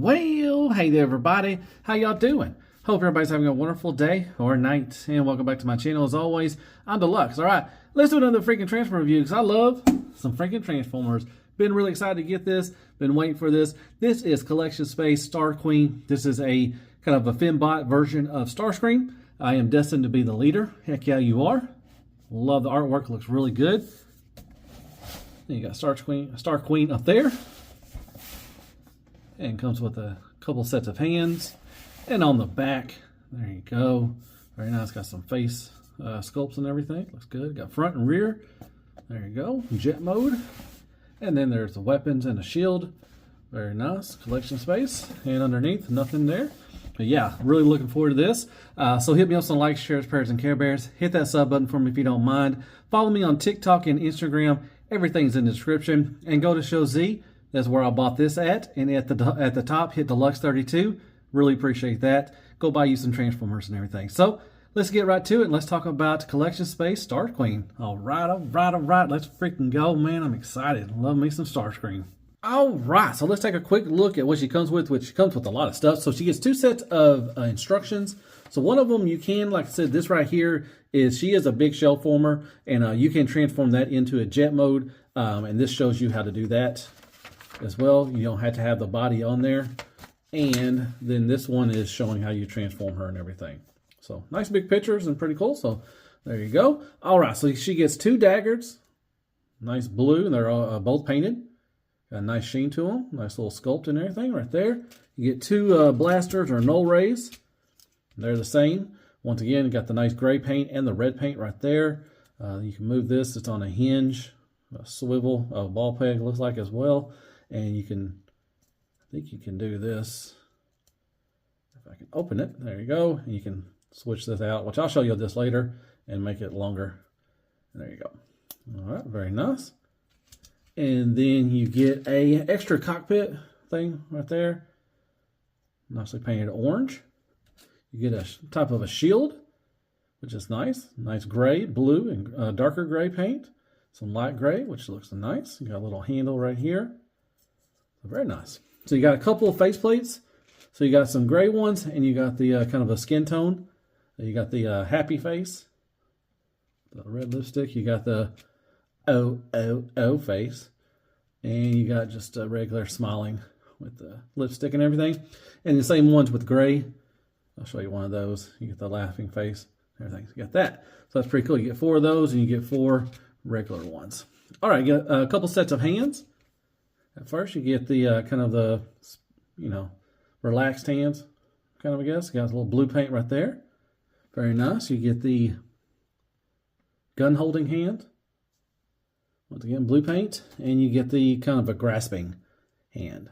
Well, hey there everybody, how y'all doing? Hope everybody's having a wonderful day or night, and welcome back to my channel. As always, I'm Deluxe. Alright, let's do another freaking Transformer review, because I love some freaking Transformers. Been really excited to get this, been waiting for this. This is Collection Space Starscream. This is a kind of a fembot version of Starscream. I am destined to be the leader. Heck yeah, you are. Love the artwork, looks really good. And you got Star Queen up there. And comes with a couple sets of hands. And on the back, there you go. Very nice, got some face sculpts and everything. Looks good. Got front and rear. There you go. Jet mode. And then there's the weapons and a shield. Very nice. Collection space. And underneath, nothing there. But yeah, really looking forward to this. So hit me up some likes, shares, prayers, and Care Bears. Hit that sub button for me if you don't mind. Follow me on TikTok and Instagram. Everything's in the description. And go to Show Z. That's where I bought this at. And at the top, hit Deluxe 32. Really appreciate that. Go buy you some Transformers and everything. So let's get right to it. And let's talk about Collection Space Starscream. All right. Let's freaking go, man. I'm excited. Love me some Starscream. All right. So let's take a quick look at what she comes with, which comes with a lot of stuff. So she gets two sets of instructions. So one of them you can, like I said, this right here is, she is a big shell former, and you can transform that into a jet mode. And this shows you how to do that as well. You don't have to have the body on there. And then this one is showing how you transform her and everything. So nice big pictures and pretty cool. So there you go. All right, so she gets two daggers. Nice blue, and they're both painted. Got a nice sheen to them. Nice little sculpt and everything right there. You get two blasters or null rays. They're the same. Once again, you got the nice gray paint and the red paint right there. You can move this. It's on a hinge, a swivel, a ball peg looks like as well. And you can, I think you can do this. If I can open it, there you go. And you can switch this out, which I'll show you this later, and make it longer. There you go. All right, very nice. And then you get a extra cockpit thing right there. Nicely painted orange. You get a type of a shield, which is nice. Nice gray, blue, and darker gray paint. Some light gray, which looks nice. You got a little handle right here. Very nice. So you got a couple of face plates. So you got some gray ones, and you got the kind of a skin tone. You got the happy face, the red lipstick. You got the O face, and you got just a regular smiling with the lipstick and everything. And the same ones with gray. I'll show you one of those. You get the laughing face, everything. So you got that. So that's pretty cool. You get four of those, and you get four regular ones. All right, you got a couple sets of hands. At first, you get the kind of the, you know, relaxed hands, kind of, I guess. Got a little blue paint right there. Very nice. You get the gun holding hand. Once again, blue paint. And you get the kind of a grasping hand.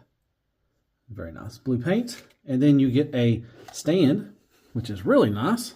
Very nice. Blue paint. And then you get a stand, which is really nice.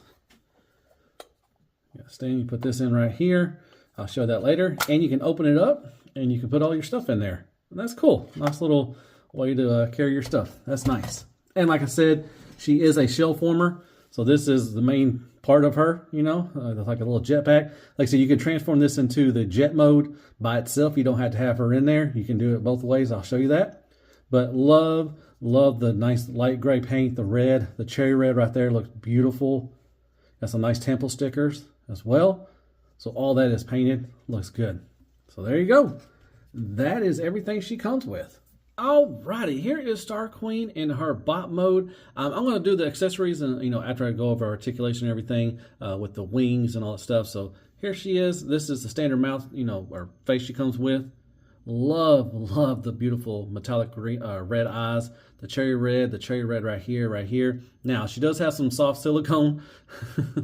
You got a stand, you put this in right here. I'll show that later. And you can open it up, and you can put all your stuff in there. And that's cool. Nice little way to carry your stuff. That's nice. And like I said, she is a shell former. So this is the main part of her, you know, like a little jetpack. Like I said, you can transform this into the jet mode by itself. You don't have to have her in there. You can do it both ways. I'll show you that. But love the nice light gray paint. The red, the cherry red right there looks beautiful. Got some nice temple stickers as well. So all that is painted. Looks good. So there you go. That is everything she comes with. Alrighty, here is Star Queen in her bot mode. I'm going to do the accessories, and you know, after I go over articulation and everything with the wings and all that stuff. So here she is. This is the standard mouth, you know, or face she comes with. Love the beautiful metallic green, red eyes, the cherry red right here. Now she does have some soft silicone,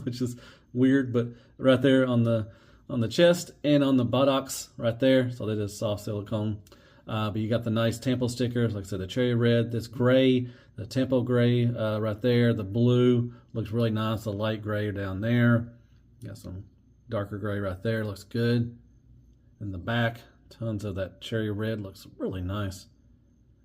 which is weird, but right there on the chest and on the buttocks right there. So that is soft silicone. But you got the nice temple stickers. Like I said, the cherry red, this gray, the temple gray right there. The blue looks really nice. The light gray down there. You got some darker gray right there. Looks good. In the back, tons of that cherry red. Looks really nice.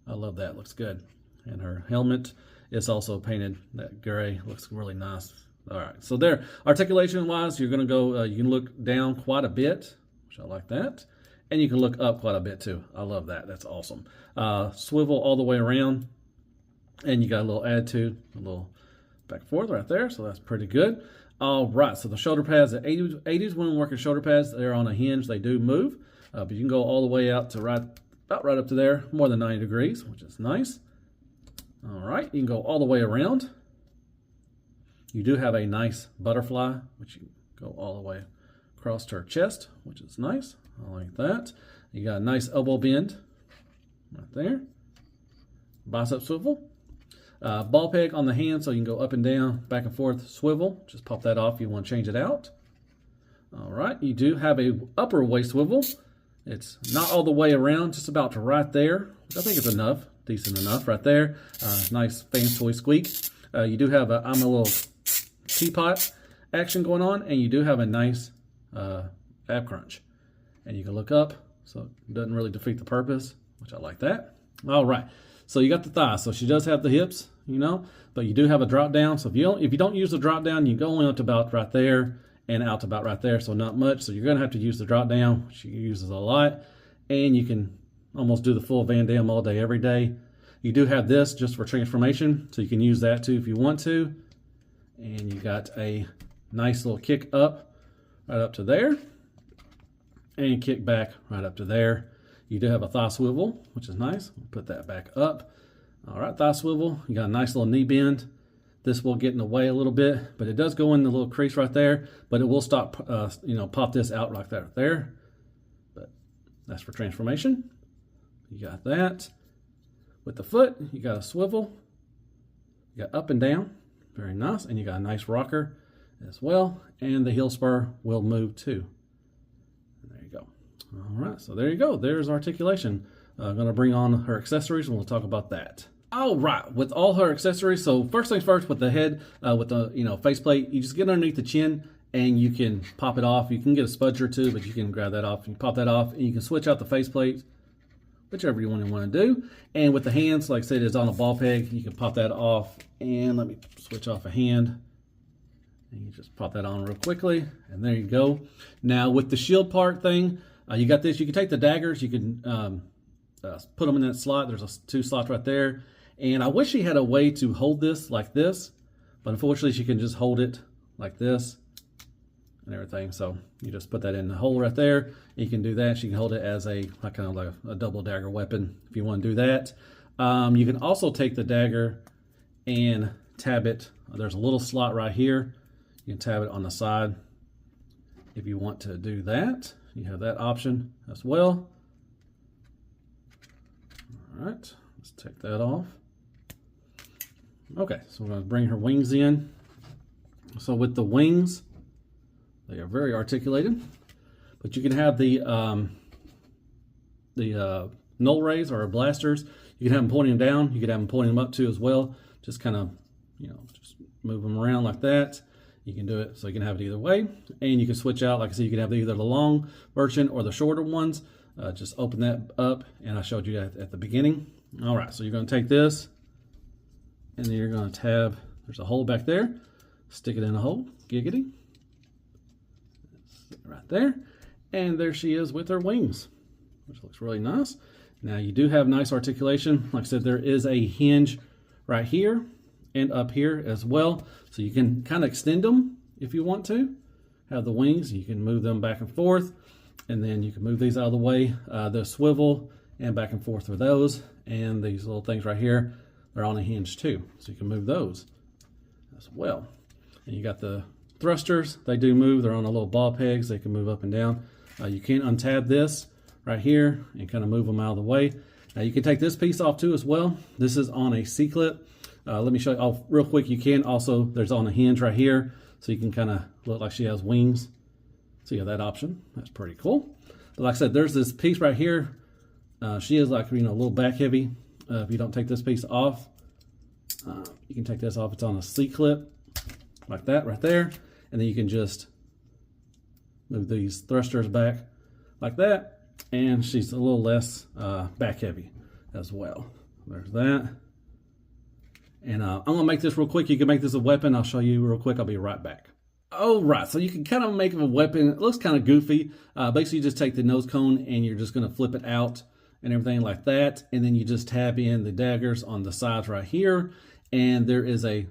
I love that. Looks good. And her helmet is also painted that gray. Looks really nice. All right, so there, articulation-wise, you're going to go, you can look down quite a bit, which I like that. And you can look up quite a bit too. I love that. That's awesome. Swivel all the way around. And you got a little attitude, a little back and forth right there, so that's pretty good. All right, so the shoulder pads, the 80s when working shoulder pads, they're on a hinge, they do move, but you can go all the way out to about right up to there, more than 90 degrees, which is nice. All right, you can go all the way around. You do have a nice butterfly, which you go all the way across to her chest, which is nice. I like that. You got a nice elbow bend right there. Bicep swivel. Ball peg on the hand, so you can go up and down, back and forth, swivel. Just pop that off if you want to change it out. All right, you do have a upper waist swivel. It's not all the way around, just about to right there. I think it's enough, decent enough right there. Nice fan toy squeak. You do have I'm a little teapot action going on, and you do have a nice ab crunch. And you can look up, so it doesn't really defeat the purpose, which I like that. All right. So you got the thighs. So she does have the hips, you know, but you do have a drop down. So if you don't use the drop down, you go only up to about right there and out to about right there. So not much. So you're going to have to use the drop down. She uses a lot, and you can almost do the full Van Damme all day, every day. You do have this just for transformation. So you can use that too if you want to. And you got a nice little kick up right up to there, and kick back right up to there. You do have a thigh swivel, which is nice. Put that back up. All right, thigh swivel. You got a nice little knee bend. This will get in the way a little bit, but it does go in the little crease right there, but it will stop, pop this out like that right there. But that's for transformation. You got that. With the foot, you got a swivel. You got up and down. Very nice. And you got a nice rocker as well. And the heel spur will move too. There you go. All right, so there you go. There's Articulation. Going to bring on her accessories, and we'll talk about that. All right, with all her accessories, so first things first, with the head, with the faceplate, you just get underneath the chin, and you can pop it off. You can get a spudger too, but you can grab that off. You pop that off, and you can switch out the faceplate, whichever you want to do. And with the hands, like I said, it's on a ball peg. You can pop that off, and let me switch off a hand. And you just pop that on real quickly, and there you go. Now with the shield part thing, you got this. You can take the daggers. You can put them in that slot. There's two slots right there. And I wish she had a way to hold this like this, but unfortunately she can just hold it like this and everything. So you just put that in the hole right there. You can do that. She can hold it as a double dagger weapon if you want to do that. You can also take the dagger and tab it. There's a little slot right here. You can tab it on the side if you want to do that. You have that option as well. All right, let's take that off. Okay, so we're going to bring her wings in. So with the wings, they are very articulated, but you can have the null rays or blasters. You can have them pointing down. You can have them pointing them up too as well. Just kind of, just move them around like that. You can do it so you can have it either way, and you can switch out. Like I said, you can have either the long version or the shorter ones. Just open that up, and I showed you that at the beginning. All right, so you're going to take this, and then you're going to tab. There's a hole back there. Stick it in a hole. Giggity. Right there. And there she is with her wings, which looks really nice. Now, you do have nice articulation. Like I said, there is a hinge right here and up here as well. So you can kind of extend them if you want to. Have the wings. You can move them back and forth. And then you can move these out of the way. The swivel and back and forth with those. And these little things right here, they're on a hinge too. So you can move those as well. And you got the thrusters. They do move. They're on a little ball pegs. They can move up and down. You can untab this right here and kind of move them out of the way. Now you can take this piece off too as well. This is on a C-clip. Let me show you off real quick. You can also, there's on a hinge right here. So you can kind of look like she has wings. So you have that option. That's pretty cool. But like I said, there's this piece right here. She is like, a little back heavy. If you don't take this piece off, you can take this off. It's on a C-clip like that right there. And then you can just move these thrusters back like that. And she's a little less back heavy as well. There's that. And I'm going to make this real quick. You can make this a weapon. I'll show you real quick. I'll be right back. All right, so you can kind of make a weapon. It looks kind of goofy. Basically, you just take the nose cone and you're just going to flip it out and everything like that. And then you just tab in the daggers on the sides right here. And there is a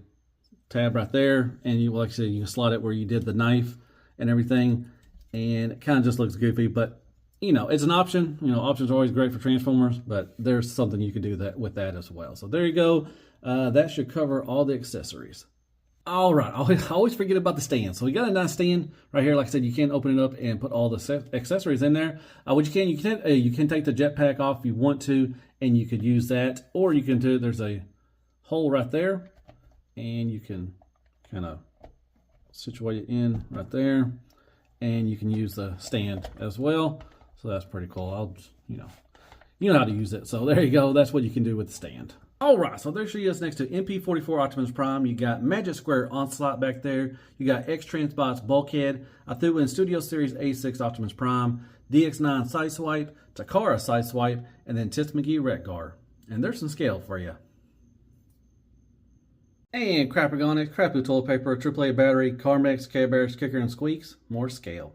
tab right there. And you, like I said, you can slot it where you did the knife and everything. And it kind of just looks goofy, but you know, it's an option. You know, options are always great for Transformers, but there's something you can do that with that as well. So there you go. That should cover all the accessories. All right, I always forget about the stand. So we got a nice stand right here. Like I said, you can open it up and put all the accessories in there. What you can take the jetpack off if you want to, and you could use that, or you can do. There's a hole right there, and you can kind of situate it in right there, and you can use the stand as well. So that's pretty cool. I'll just, you know how to use it. So there you go. That's what you can do with the stand. All right, so there she is next to MP44 Optimus Prime. You got Magic Square Onslaught back there. You got X-Transbots Bulkhead. I threw in Studio Series A6 Optimus Prime, DX9 Sideswipe, Takara Sideswipe, and then Tits McGee Retgar. And there's some scale for you. And Crapagonics, Crapu Toilet Paper, AAA Battery, Carmex, Care Bears, Kicker, and Squeaks. More scale.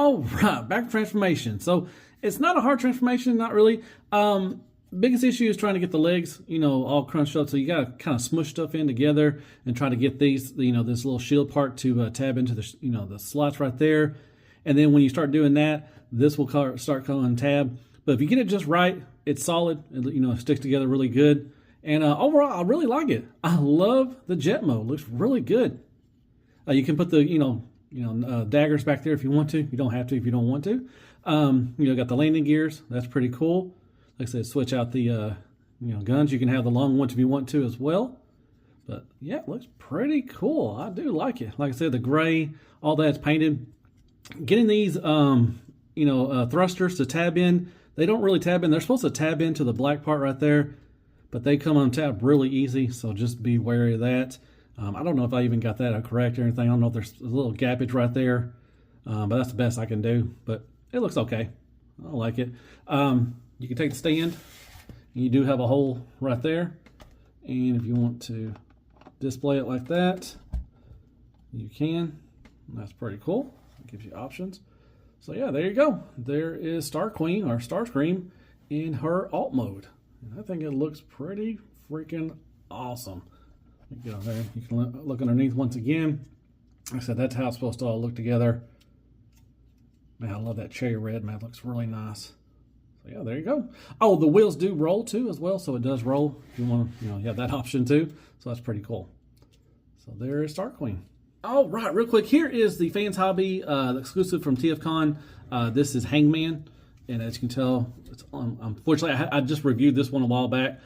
All right, back to transformation. So it's not a hard transformation, not really. Biggest issue is trying to get the legs, all crunched up. So you got to kind of smush stuff in together and try to get these, this little shield part to tab into the, the slots right there. And then when you start doing that, this will start calling tab. But if you get it just right, it's solid. It sticks together really good. And overall, I really like it. I love the jet mode. It looks really good. You can put the, daggers back there if you want to. You don't have to if you don't want to. Got the landing gears. That's pretty cool. Like I said, switch out the, guns. You can have the long ones if you want to as well. But yeah, it looks pretty cool. I do like it. Like I said, the gray, all that's painted. Getting these, thrusters to tab in. They don't really tab in. They're supposed to tab into the black part right there, but they come untabbed really easy. So just be wary of that. I don't know if I even got that correct or anything. I don't know if there's a little gappage right there, but that's the best I can do. But it looks okay. I like it. You can take the stand, and you do have a hole right there. And if you want to display it like that, you can. That's pretty cool. It gives you options. So yeah, there you go. There is Star Queen or Starscream in her alt mode. And I think it looks pretty freaking awesome. You go there. You can look underneath once again. Like I said, that's how it's supposed to all look together. Man, I love that cherry red. Man, it looks really nice. So yeah, there you go. Oh, the wheels do roll too as well, so it does roll if you want to, you have that option too. So that's pretty cool. So there is Star Queen. All right, real quick, here is the Fans Hobby exclusive from TFCon. This is Hangman, and as you can tell, it's unfortunately I just reviewed this one a while back.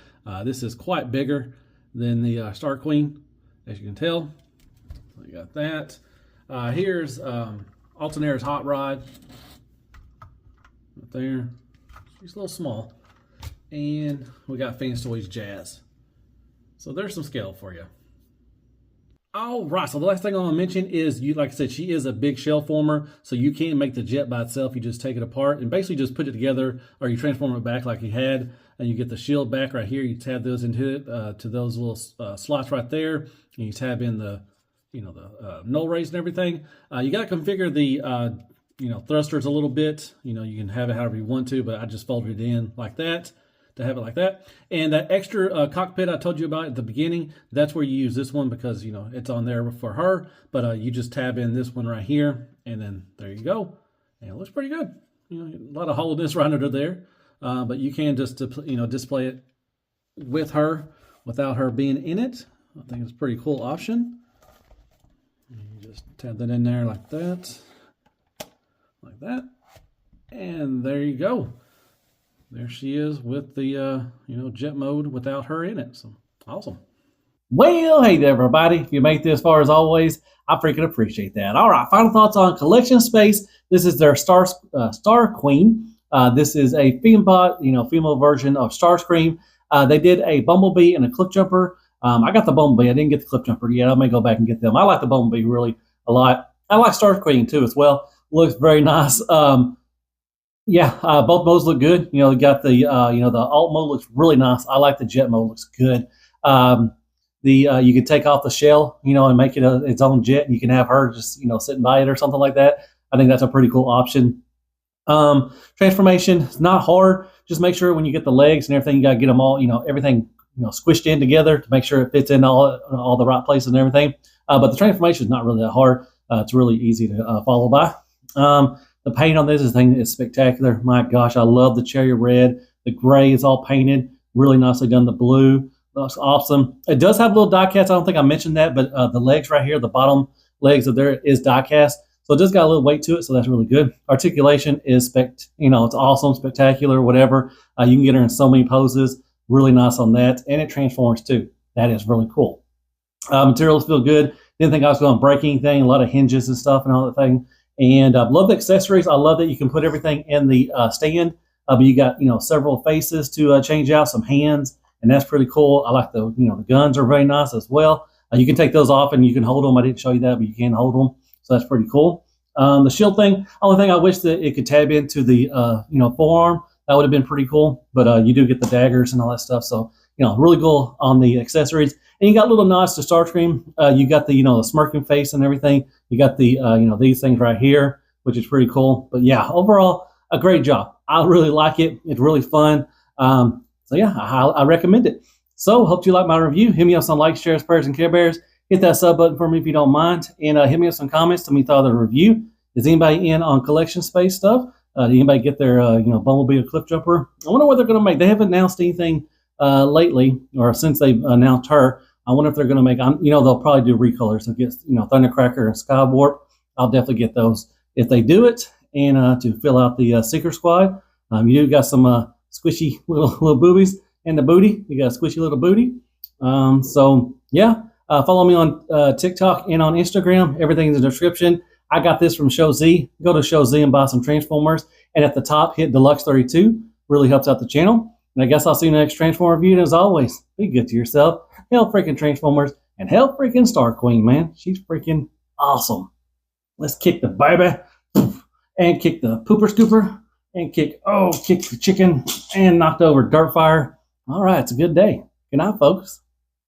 This is quite bigger than the Star Queen, as you can tell. So you got that. Here's Altenair's Hot Rod right there. She's a little small. And we got Fans Toys Jazz. So there's some scale for you. All right, so the last thing I want to mention is, like I said, she is a big shell former, so you can't make the jet by itself. You just take it apart and basically just put it together, or you transform it back like you had, and you get the shield back right here. You tab those into it, to those little slots right there, and you tab in the, null rays and everything. You got to configure the, thrusters a little bit. You can have it however you want to, but I just folded it in like that to have it like that. And that extra cockpit I told you about at the beginning, that's where you use this one because, it's on there for her. But you just tab in this one right here, and then there you go. And it looks pretty good. A lot of hollowness right under there. But you can just, display it with her without her being in it. I think it's a pretty cool option. You just tab that in there like that. Like that. And there you go. There she is with the, jet mode without her in it. So, awesome. Well, hey there, everybody. If you make this far, as always, I freaking appreciate that. All right, final thoughts on Collection Space. This is their Star Queen. This is a female version of Starscream. They did a Bumblebee and a Cliff Jumper. I got the Bumblebee. I didn't get the Cliff Jumper yet. I may go back and get them. I like the Bumblebee really a lot. I like Starscream too as well. Looks very nice. Both modes look good. You got the the alt mode looks really nice. I like the jet mode, looks good. You can take off the shell, and make it its own jet, and you can have her just sitting by it or something like that. I think that's a pretty cool option. Transformation is not hard. Just make sure when you get the legs and everything, you got to get them all, everything squished in together to make sure it fits in all the right places and everything. But the transformation is not really that hard. It's really easy to follow by. The paint on this is spectacular. My gosh, I love the cherry red. The gray is all painted. Really nicely done. The blue looks awesome. It does have little die cast. I don't think I mentioned that, but the legs right here, the bottom legs of there is die cast. So it just got a little weight to it, so that's really good. Articulation is it's awesome, spectacular, whatever. You can get her in so many poses. Really nice on that. And it transforms too. That is really cool. Materials feel good. Didn't think I was going to break anything. A lot of hinges and stuff and all that thing. And I love the accessories. I love that you can put everything in the stand. But you got several faces to change out, some hands, and that's pretty cool. I like the the guns are very nice as well. You can take those off and you can hold them. I didn't show you that, but you can hold them, so that's pretty cool. The shield thing. Only thing I wish that it could tab into the forearm. That would have been pretty cool. But you do get the daggers and all that stuff. So really cool on the accessories. And you got little nods to Starscream. You got the the smirking face and everything. You got the these things right here. which is pretty cool. But yeah, overall, a great job. I really like it. It's really fun. So yeah, I recommend it. So hope you like my review. Hit me up on likes, shares, prayers, and Care Bears. Hit that sub button for me if you don't mind. And hit me up some comments. Tell me thought of the review. Is anybody in on collection space stuff? Did anybody get their Bumblebee or Cliff Jumper? I wonder what they're going to make. They haven't announced anything lately, or since they've announced her. I wonder if they're going to make, they'll probably do recolors. So get, Thundercracker and Skywarp. I'll definitely get those if they do it. And to fill out the Seeker Squad, you do got some squishy little boobies in the booty. You got a squishy little booty. So yeah, follow me on TikTok and on Instagram. Everything's in the description. I got this from Show Z. Go to Show Z and buy some Transformers. And at the top, hit Deluxe 32. Really helps out the channel. And I guess I'll see you in the next Transformer review. And as always, be good to yourself. Hell freaking Transformers. And hell freaking Star Queen, man. She's freaking awesome. Let's kick the baby. And kick the pooper scooper. And kick the chicken. And knocked over Dirtfire. All right, it's a good day. Good night, folks.